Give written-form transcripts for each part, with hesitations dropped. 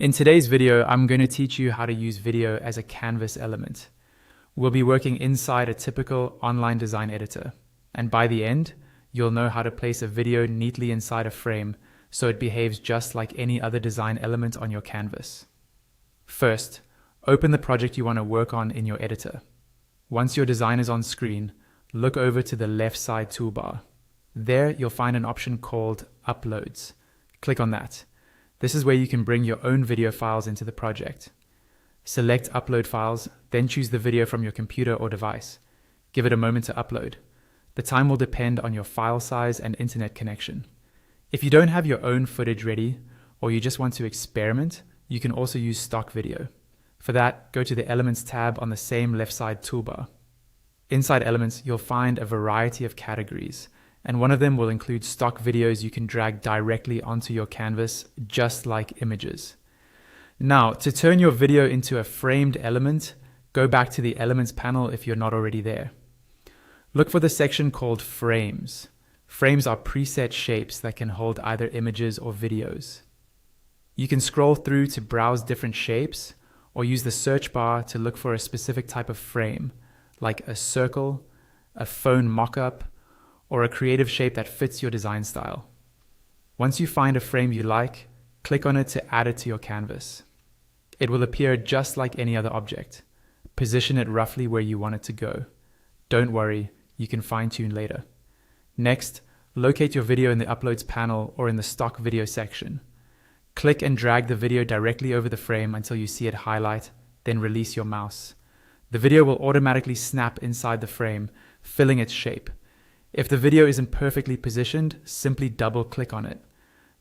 In today's video, I'm going to teach you how to use video as a canvas element. We'll be working inside a typical online design editor, and by the end, you'll know how to place a video neatly inside a frame so it behaves just like any other design element on your canvas. First, open the project you want to work on in your editor. Once your design is on screen, look over to the left side toolbar. There, you'll find an option called Uploads. Click on that. This is where you can bring your own video files into the project. Select Upload Files, then choose the video from your computer or device. Give it a moment to upload. The time will depend on your file size and internet connection. If you don't have your own footage ready, or you just want to experiment, you can also use stock video. For that, go to the Elements tab on the same left side toolbar. Inside Elements, you'll find a variety of categories, and one of them will include stock videos you can drag directly onto your canvas, just like images. Now, to turn your video into a framed element, go back to the Elements panel if you're not already there. Look for the section called Frames. Frames are preset shapes that can hold either images or videos. You can scroll through to browse different shapes, or use the search bar to look for a specific type of frame, like a circle, a phone mock-up, or a creative shape that fits your design style. Once you find a frame you like, click on it to add it to your canvas. It will appear just like any other object. Position it roughly where you want it to go. Don't worry, you can fine-tune later. Next, locate your video in the Uploads panel or in the Stock Video section. Click and drag the video directly over the frame until you see it highlight, then release your mouse. The video will automatically snap inside the frame, filling its shape. If the video isn't perfectly positioned, simply double-click on it.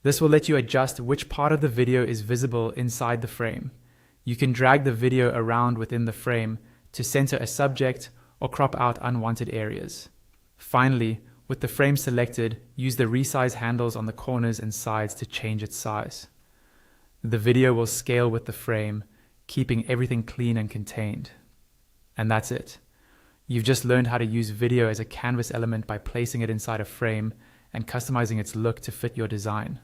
This will let you adjust which part of the video is visible inside the frame. You can drag the video around within the frame to center a subject or crop out unwanted areas. Finally, with the frame selected, use the resize handles on the corners and sides to change its size. The video will scale with the frame, keeping everything clean and contained. And that's it. You've just learned how to use video as a canvas element by placing it inside a frame and customizing its look to fit your design.